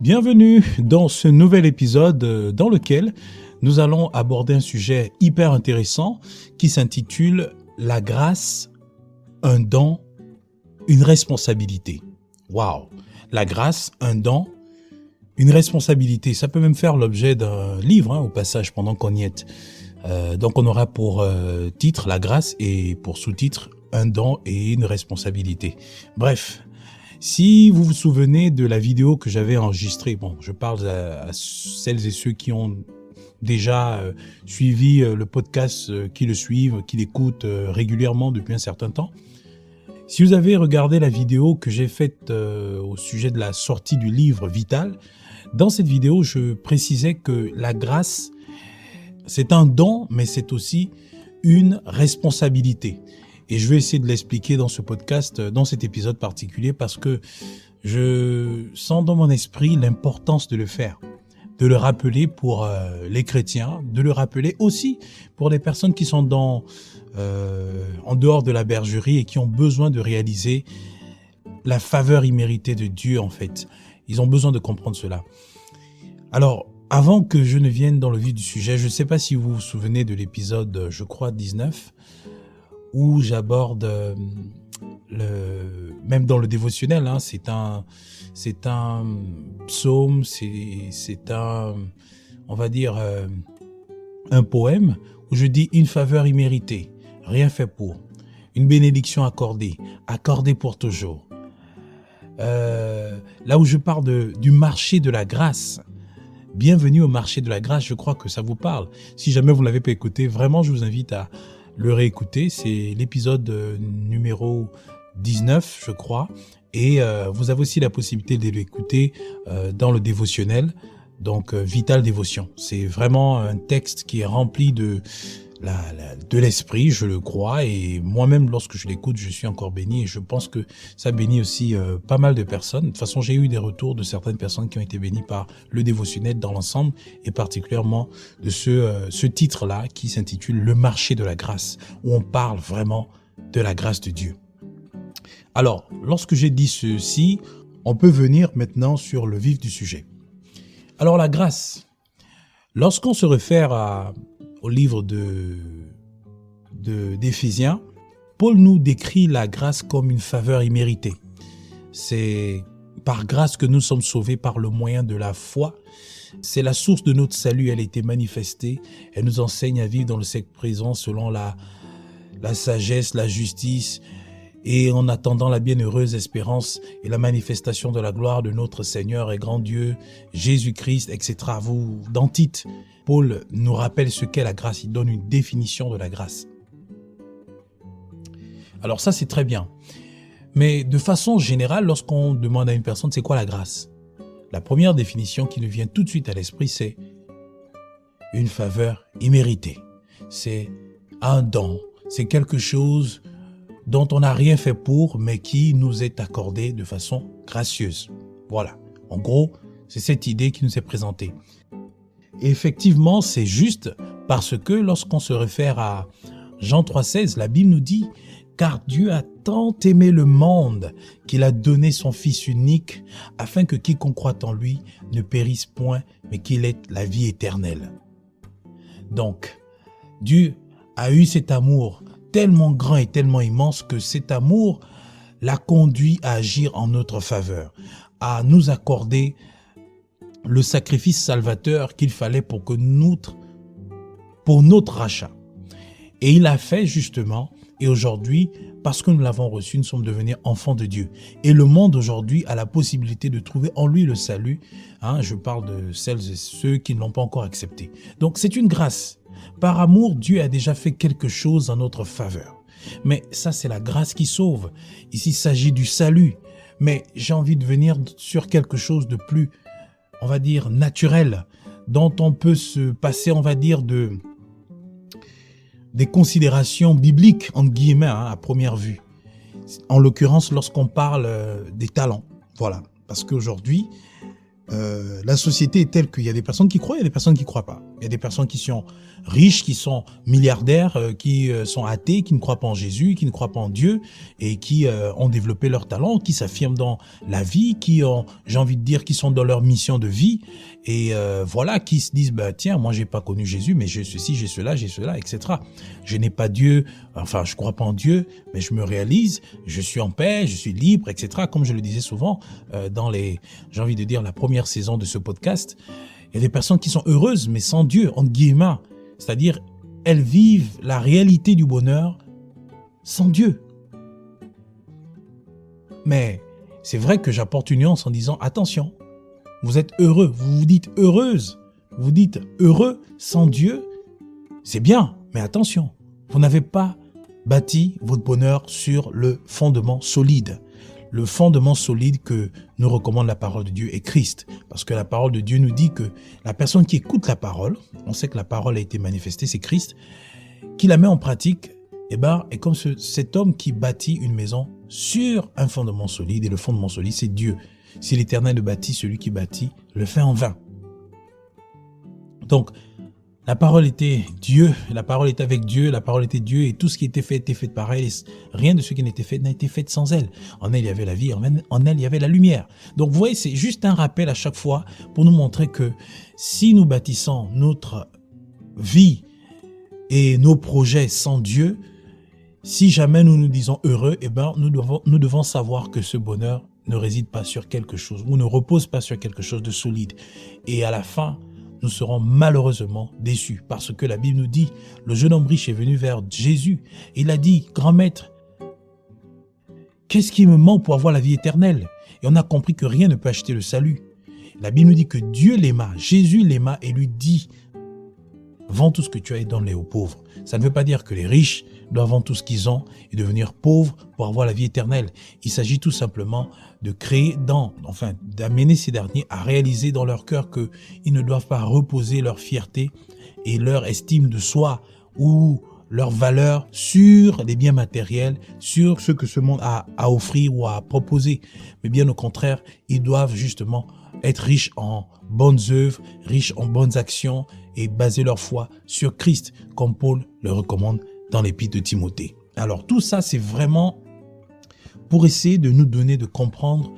Bienvenue dans ce nouvel épisode dans lequel nous allons aborder un sujet hyper intéressant qui s'intitule « La grâce, un don, une responsabilité ». Waouh! La grâce, un don, une responsabilité. Ça peut même faire l'objet d'un livre au passage pendant qu'on y est. Donc on aura pour titre « La grâce » et pour sous-titre « Un don et une responsabilité ». Bref. Si vous vous souvenez de la vidéo que j'avais enregistrée, bon, je parle à celles et ceux qui ont déjà suivi le podcast, qui le suivent, qui l'écoutent régulièrement depuis un certain temps. Si vous avez regardé la vidéo que j'ai faite au sujet de la sortie du livre Vital, dans cette vidéo, je précisais que la grâce, c'est un don, mais c'est aussi une responsabilité. Et je vais essayer de l'expliquer dans ce podcast, dans cet épisode particulier, parce que je sens dans mon esprit l'importance de le faire, de le rappeler pour les chrétiens, de le rappeler aussi pour les personnes qui sont en dehors de la bergerie et qui ont besoin de réaliser la faveur imméritée de Dieu, en fait. Ils ont besoin de comprendre cela. Alors, avant que je ne vienne dans le vif du sujet, je ne sais pas si vous vous souvenez de l'épisode, je crois, 19, où j'aborde même dans le dévotionnel, c'est un psaume, c'est un, on va dire, un poème où je dis une faveur imméritée, rien fait pour, une bénédiction accordée pour toujours. Là où je parle du marché de la grâce. Bienvenue au marché de la grâce, je crois que ça vous parle. Si jamais vous ne l'avez pas écouté, vraiment je vous invite à le réécouter, c'est l'épisode numéro 19, je crois, et vous avez aussi la possibilité de l'écouter dans le dévotionnel, donc Vital Dévotion. C'est vraiment un texte qui est rempli de l'esprit, je le crois, et moi-même, lorsque je l'écoute, je suis encore béni, et je pense que ça bénit aussi pas mal de personnes. De toute façon, j'ai eu des retours de certaines personnes qui ont été bénies par le dévotionnel dans l'ensemble, et particulièrement de ce titre-là qui s'intitule « Le marché de la grâce », où on parle vraiment de la grâce de Dieu. Alors, lorsque j'ai dit ceci, on peut venir maintenant sur le vif du sujet. Alors, la grâce, lorsqu'on se réfère au livre d'Éphésiens, Paul nous décrit la grâce comme une faveur imméritée. C'est par grâce que nous sommes sauvés par le moyen de la foi. C'est la source de notre salut, elle a été manifestée. Elle nous enseigne à vivre dans le siècle présent selon la sagesse, la justice, et en attendant la bienheureuse espérance et la manifestation de la gloire de notre Seigneur et grand Dieu, Jésus-Christ, etc. Dans Tite, Paul nous rappelle ce qu'est la grâce. Il donne une définition de la grâce. Alors ça, c'est très bien. Mais de façon générale, lorsqu'on demande à une personne, c'est quoi la grâce? La première définition qui nous vient tout de suite à l'esprit, c'est une faveur imméritée. C'est un don. C'est quelque chose dont on n'a rien fait pour, mais qui nous est accordé de façon gracieuse. Voilà. En gros, c'est cette idée qui nous est présentée. Et effectivement, c'est juste parce que lorsqu'on se réfère à Jean 3,16, la Bible nous dit « Car Dieu a tant aimé le monde qu'il a donné son Fils unique afin que quiconque croit en lui ne périsse point, mais qu'il ait la vie éternelle. » Donc, Dieu a eu cet amour tellement grand et tellement immense que cet amour l'a conduit à agir en notre faveur, à nous accorder le sacrifice salvateur qu'il fallait pour notre rachat. Et il l'a fait justement, et aujourd'hui, parce que nous l'avons reçu, nous sommes devenus enfants de Dieu. Et le monde aujourd'hui a la possibilité de trouver en lui le salut. Je parle de celles et ceux qui ne l'ont pas encore accepté. Donc c'est une grâce. Par amour, Dieu a déjà fait quelque chose en notre faveur. Mais ça, c'est la grâce qui sauve. Ici, il s'agit du salut. Mais j'ai envie de venir sur quelque chose de plus, on va dire, naturel, dont on peut se passer, on va dire, des considérations bibliques, entre guillemets, à première vue. En l'occurrence, lorsqu'on parle des talents. Voilà. Parce qu'aujourd'hui, la société est telle qu'il y a des personnes qui croient, il y a des personnes qui ne croient pas. Il y a des personnes qui sont riches, qui sont milliardaires, qui sont athées, qui ne croient pas en Jésus, qui ne croient pas en Dieu et qui ont développé leur talent, qui s'affirment dans la vie, qui ont, j'ai envie de dire, qui sont dans leur mission de vie et voilà, qui se disent, bah, tiens, moi j'ai pas connu Jésus, mais j'ai ceci, j'ai cela, etc. Je n'ai pas Dieu, enfin je crois pas en Dieu, mais je me réalise, je suis en paix, je suis libre, etc. Comme je le disais souvent dans les, j'ai envie de dire, la première saison de ce podcast. Il y a des personnes qui sont heureuses, mais sans Dieu, entre guillemets. C'est-à-dire, elles vivent la réalité du bonheur sans Dieu. Mais c'est vrai que j'apporte une nuance en disant, attention, vous êtes heureux, vous vous dites heureuse, vous dites heureux sans Dieu, c'est bien, mais attention, vous n'avez pas bâti votre bonheur sur le fondement solide. Le fondement solide que nous recommande la parole de Dieu est Christ. Parce que la parole de Dieu nous dit que la personne qui écoute la parole, on sait que la parole a été manifestée, c'est Christ, qui la met en pratique, eh ben, est comme cet homme qui bâtit une maison sur un fondement solide. Et le fondement solide, c'est Dieu. Si l'Éternel le bâtit, celui qui bâtit le fait en vain. Donc, la parole était Dieu, la parole était avec Dieu, la parole était Dieu et tout ce qui était fait par elle. Rien de ce qui n'était fait n'a été fait sans elle. En elle, il y avait la vie, en elle, il y avait la lumière. Donc, vous voyez, c'est juste un rappel à chaque fois pour nous montrer que si nous bâtissons notre vie et nos projets sans Dieu, si jamais nous nous disons heureux, eh ben, nous devons savoir que ce bonheur ne réside pas sur quelque chose ou ne repose pas sur quelque chose de solide. Et à la fin, nous serons malheureusement déçus parce que la Bible nous dit, le jeune homme riche est venu vers Jésus. Il a dit, grand maître, qu'est-ce qui me manque pour avoir la vie éternelle? Et on a compris que rien ne peut acheter le salut. La Bible nous dit que Dieu l'aima, Jésus l'aima et lui dit, vends tout ce que tu as et donne-les aux pauvres. Ça ne veut pas dire que les riches doivent vendre tout ce qu'ils ont et devenir pauvres pour avoir la vie éternelle. Il s'agit tout simplement de créer d'amener ces derniers à réaliser dans leur cœur qu'ils ne doivent pas reposer leur fierté et leur estime de soi ou leur valeur sur les biens matériels, sur ce que ce monde a à offrir ou à proposer. Mais bien au contraire, ils doivent justement être riches en bonnes œuvres, riches en bonnes actions et baser leur foi sur Christ, comme Paul le recommande dans l'épître de Timothée. Alors tout ça, c'est vraiment pour essayer de nous donner de comprendre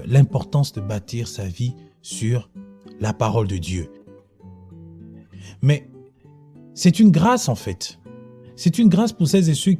l'importance de bâtir sa vie sur la parole de Dieu. Mais c'est une grâce en fait. C'est une grâce pour celles et ceux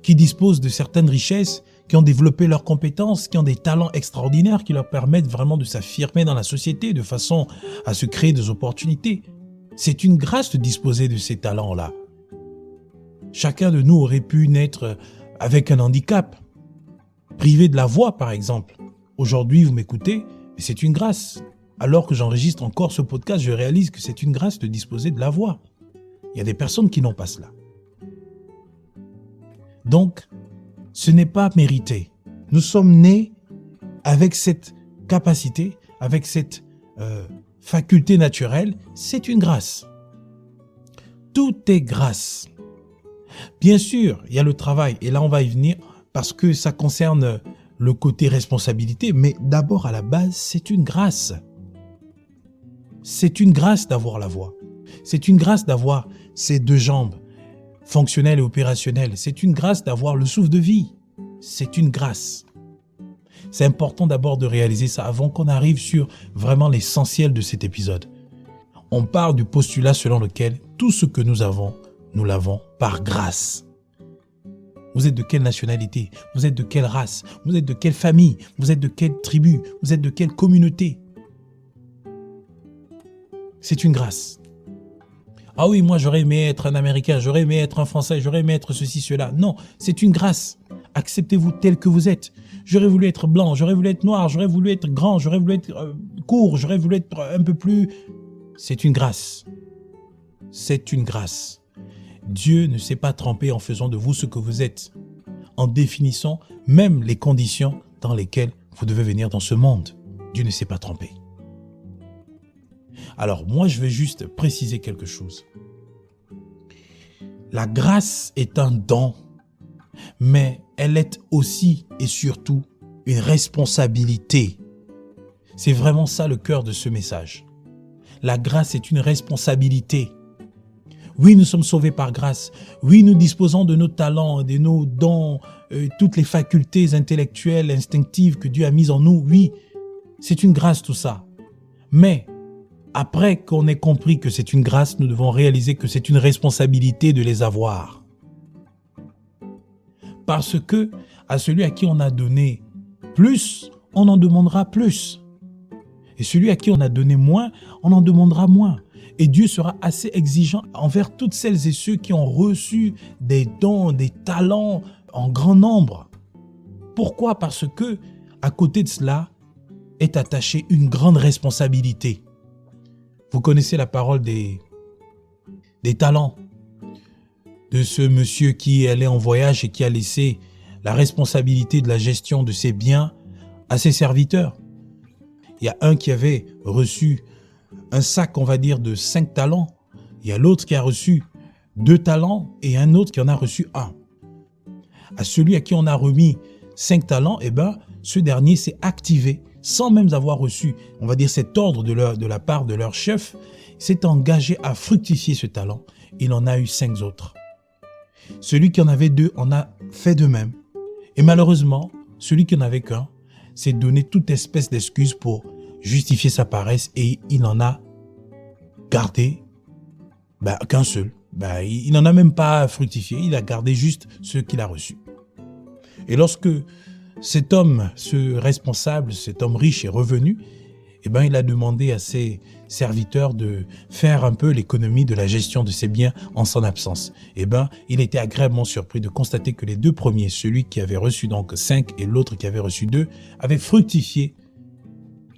qui disposent de certaines richesses, qui ont développé leurs compétences, qui ont des talents extraordinaires qui leur permettent vraiment de s'affirmer dans la société de façon à se créer des opportunités. C'est une grâce de disposer de ces talents-là. Chacun de nous aurait pu naître avec un handicap, privé de la voix par exemple. Aujourd'hui, vous m'écoutez, mais c'est une grâce. Alors que j'enregistre encore ce podcast, je réalise que c'est une grâce de disposer de la voix. Il y a des personnes qui n'ont pas cela. Donc, ce n'est pas mérité. Nous sommes nés avec cette capacité, avec cette faculté naturelle. C'est une grâce. Tout est grâce. Bien sûr, il y a le travail. Et là, on va y venir parce que ça concerne le côté responsabilité. Mais d'abord, à la base, c'est une grâce. C'est une grâce d'avoir la voix. C'est une grâce d'avoir ces deux jambes fonctionnelles et opérationnelles. C'est une grâce d'avoir le souffle de vie. C'est une grâce. C'est important d'abord de réaliser ça avant qu'on arrive sur vraiment l'essentiel de cet épisode. On parle du postulat selon lequel tout ce que nous avons, nous l'avons par grâce. Vous êtes de quelle nationalité? Vous êtes de quelle race? Vous êtes de quelle famille? Vous êtes de quelle tribu? Vous êtes de quelle communauté? C'est une grâce. Ah oui, moi j'aurais aimé être un Américain, j'aurais aimé être un Français, j'aurais aimé être ceci, cela. Non, c'est une grâce. Acceptez-vous tel que vous êtes. J'aurais voulu être blanc, j'aurais voulu être noir, j'aurais voulu être grand, j'aurais voulu être court, j'aurais voulu être un peu plus... C'est une grâce. C'est une grâce. Dieu ne s'est pas trompé en faisant de vous ce que vous êtes, en définissant même les conditions dans lesquelles vous devez venir dans ce monde. Dieu ne s'est pas trompé. Alors, moi, je vais juste préciser quelque chose. La grâce est un don, mais elle est aussi et surtout une responsabilité. C'est vraiment ça le cœur de ce message. la grâce est une responsabilité. Oui, nous sommes sauvés par grâce. Oui, nous disposons de nos talents, de nos dons, toutes les facultés intellectuelles, instinctives que Dieu a mises en nous. Oui, c'est une grâce tout ça. Mais après qu'on ait compris que c'est une grâce, nous devons réaliser que c'est une responsabilité de les avoir. Parce que à celui à qui on a donné plus, on en demandera plus. Et celui à qui on a donné moins, on en demandera moins. Et Dieu sera assez exigeant envers toutes celles et ceux qui ont reçu des dons, des talents en grand nombre. Pourquoi? Parce que à côté de cela est attachée une grande responsabilité. Vous connaissez la parole des talents de ce monsieur qui allait en voyage et qui a laissé la responsabilité de la gestion de ses biens à ses serviteurs. Il y a un qui avait reçu un sac, on va dire, de 5 talents. Il y a l'autre qui a reçu 2 talents et un autre qui en a reçu 1. À celui à qui on a remis 5 talents, ce dernier s'est activé sans même avoir reçu, on va dire, cet ordre de la part de leur chef. Il s'est engagé à fructifier ce talent. Il en a eu 5 autres. Celui qui en avait 2 en a fait de même. Et malheureusement, celui qui en avait qu'un s'est donné toute espèce d'excuse pour justifier sa paresse et il en a gardé qu'un seul. Il n'en a même pas fructifié, il a gardé juste ce qu'il a reçu. Et lorsque cet homme, ce responsable, cet homme riche est revenu, il a demandé à ses serviteurs de faire un peu l'économie de la gestion de ses biens en son absence. Il était agréablement surpris de constater que les 2 premiers, celui qui avait reçu donc 5 et l'autre qui avait reçu 2, avaient fructifié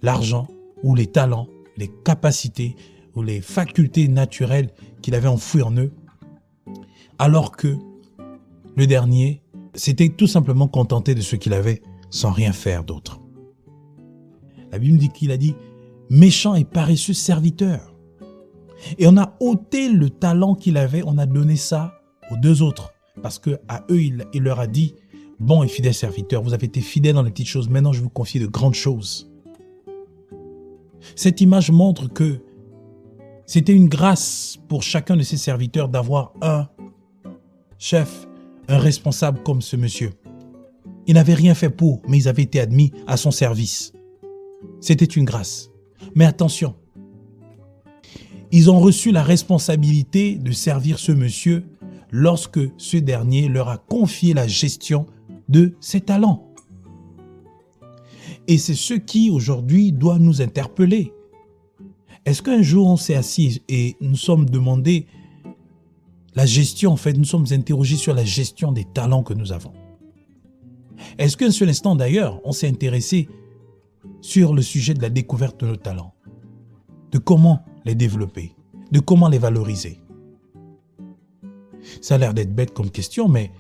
l'argent ou les talents, les capacités ou les facultés naturelles qu'il avait enfouies en eux, alors que le dernier s'était tout simplement contenté de ce qu'il avait sans rien faire d'autre. La Bible dit qu'il a dit « méchant et paresseux serviteur ». Et on a ôté le talent qu'il avait, on a donné ça aux 2 autres. Parce qu'à eux, il leur a dit « bon et fidèle serviteur, vous avez été fidèle dans les petites choses, maintenant je vous confie de grandes choses ». Cette image montre que c'était une grâce pour chacun de ses serviteurs d'avoir un chef, un responsable comme ce monsieur. Ils n'avaient rien fait pour, mais ils avaient été admis à son service. C'était une grâce. Mais attention, ils ont reçu la responsabilité de servir ce monsieur lorsque ce dernier leur a confié la gestion de ses talents. Et c'est ce qui, aujourd'hui, doit nous interpeller. Est-ce qu'un jour, on s'est assis et nous sommes demandé la gestion, en fait, nous sommes interrogés sur la gestion des talents que nous avons? Est-ce qu'un seul instant, d'ailleurs, on s'est intéressé sur le sujet de la découverte de nos talents, de comment les développer, de comment les valoriser? Ça a l'air d'être bête comme question, mais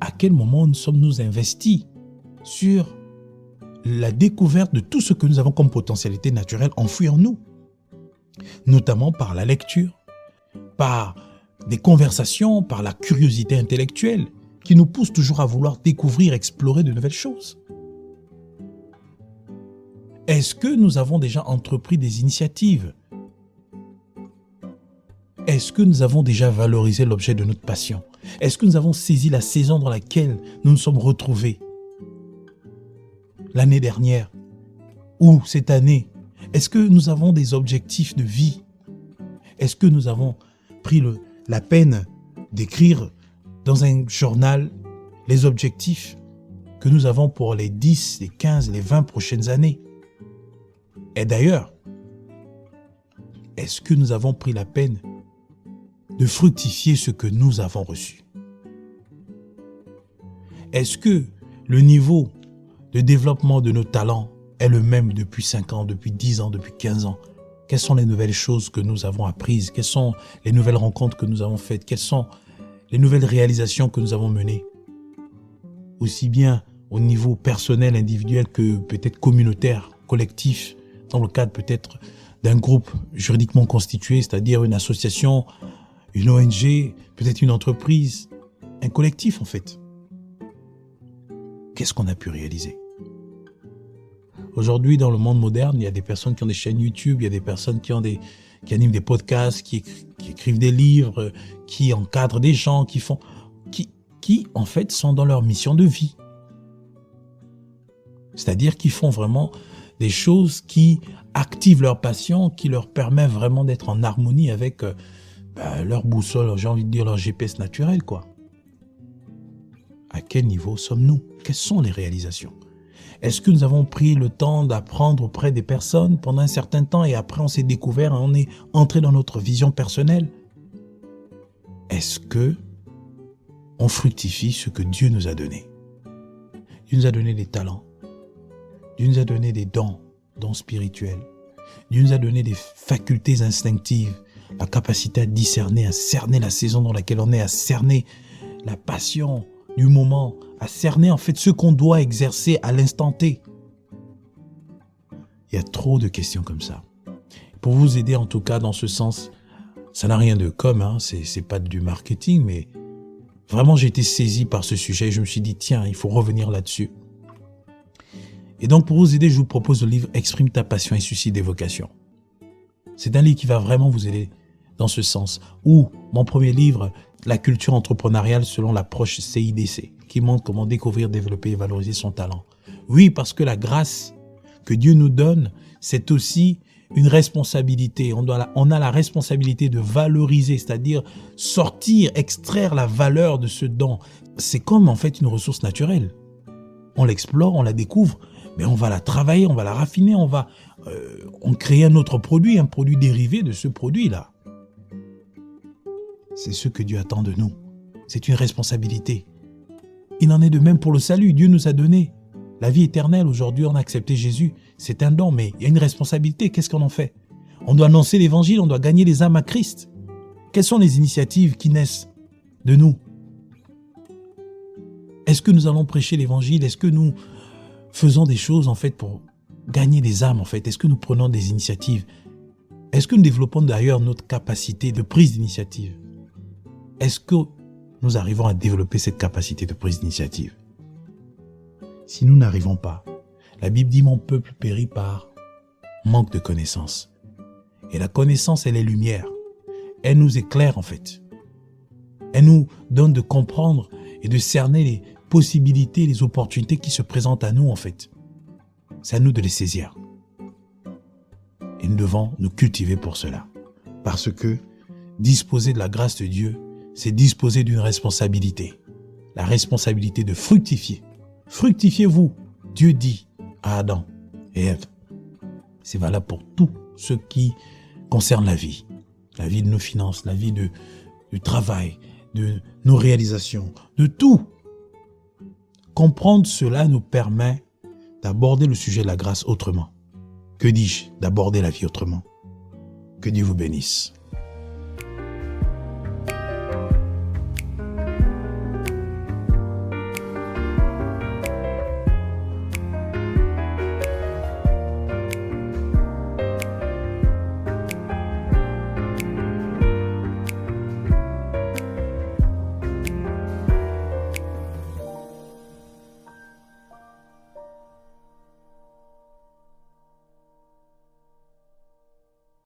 à quel moment nous sommes-nous investis sur la découverte de tout ce que nous avons comme potentialité naturelle enfouie en nous, notamment par la lecture, par des conversations, par la curiosité intellectuelle qui nous pousse toujours à vouloir découvrir, explorer de nouvelles choses? Est-ce que nous avons déjà entrepris des initiatives? Est-ce que nous avons déjà valorisé l'objet de notre passion? Est-ce que nous avons saisi la saison dans laquelle nous nous sommes retrouvés l'année dernière ou cette année? Est-ce que nous avons des objectifs de vie? Est-ce que nous avons pris la peine d'écrire dans un journal les objectifs que nous avons pour les 10, les 15, les 20 prochaines années? Et d'ailleurs, est-ce que nous avons pris la peine de fructifier ce que nous avons reçu? Est-ce que le niveau de développement de nos talents est le même depuis 5 ans, depuis 10 ans, depuis 15 ans? Quelles sont les nouvelles choses que nous avons apprises? Quelles sont les nouvelles rencontres que nous avons faites? Quelles sont les nouvelles réalisations que nous avons menées? Aussi bien au niveau personnel, individuel que peut-être communautaire, collectif, dans le cadre peut-être d'un groupe juridiquement constitué, c'est-à-dire une association, une ONG, peut-être une entreprise, un collectif en fait. Qu'est-ce qu'on a pu réaliser? Aujourd'hui, dans le monde moderne, il y a des personnes qui ont des chaînes YouTube, il y a des personnes qui ont qui animent des podcasts, qui écrivent des livres, qui encadrent des gens, qui en fait sont dans leur mission de vie. C'est-à-dire qu'ils font vraiment des choses qui activent leur passion, qui leur permettent vraiment d'être en harmonie avec leur boussole, j'ai envie de dire leur GPS naturel, quoi. À quel niveau sommes-nous? Quelles sont les réalisations? Est-ce que nous avons pris le temps d'apprendre auprès des personnes pendant un certain temps et après on s'est découvert et on est entré dans notre vision personnelle? Est-ce que on fructifie ce que Dieu nous a donné? Dieu nous a donné des talents. Dieu nous a donné des dons spirituels. Dieu nous a donné des facultés instinctives, la capacité à discerner, à cerner la saison dans laquelle on est, à cerner la passion du moment, à cerner en fait ce qu'on doit exercer à l'instant T. Il y a trop de questions comme ça. Pour vous aider en tout cas dans ce sens, ça n'a rien de c'est pas du marketing, mais vraiment j'ai été saisi par ce sujet et je me suis dit tiens, il faut revenir là-dessus. Et donc pour vous aider, je vous propose le livre Exprime ta passion et suscite des vocations. C'est un livre qui va vraiment vous aider dans ce sens. Ou mon premier livre, La culture entrepreneuriale selon l'approche CIDC, qui montre comment découvrir, développer et valoriser son talent. Oui, parce que la grâce que Dieu nous donne, c'est aussi une responsabilité. On a la responsabilité de valoriser, c'est-à-dire sortir, extraire la valeur de ce don. C'est comme en fait une ressource naturelle. On l'explore, on la découvre, mais on va la travailler, on va la raffiner, on crée un autre produit, un produit dérivé de ce produit-là. C'est ce que Dieu attend de nous. C'est une responsabilité. Il en est de même pour le salut. Dieu nous a donné la vie éternelle. Aujourd'hui, on a accepté Jésus. C'est un don, mais il y a une responsabilité. Qu'est-ce qu'on en fait? On doit annoncer l'évangile, on doit gagner les âmes à Christ. Quelles sont les initiatives qui naissent de nous? Est-ce que nous allons prêcher l'évangile? Est-ce que nous faisons des choses en fait pour gagner des âmes en fait? Est-ce que nous prenons des initiatives? Est-ce que nous développons d'ailleurs notre capacité de prise d'initiative? Est-ce que nous arrivons à développer cette capacité de prise d'initiative? Si nous n'arrivons pas, la Bible dit « Mon peuple périt par manque de connaissance ». Et la connaissance, elle est lumière. Elle nous éclaire en fait. Elle nous donne de comprendre et de cerner les possibilités, les opportunités qui se présentent à nous en fait. C'est à nous de les saisir. Et nous devons nous cultiver pour cela. Parce que disposer de la grâce de Dieu, c'est disposer d'une responsabilité. La responsabilité de fructifier. Fructifiez-vous, Dieu dit à Adam et Ève. C'est valable pour tout ce qui concerne la vie de nos finances, la vie du travail, de nos réalisations, de tout. Comprendre cela nous permet d'aborder le sujet de la grâce autrement. Que dis-je? D'aborder la vie autrement. Que Dieu vous bénisse.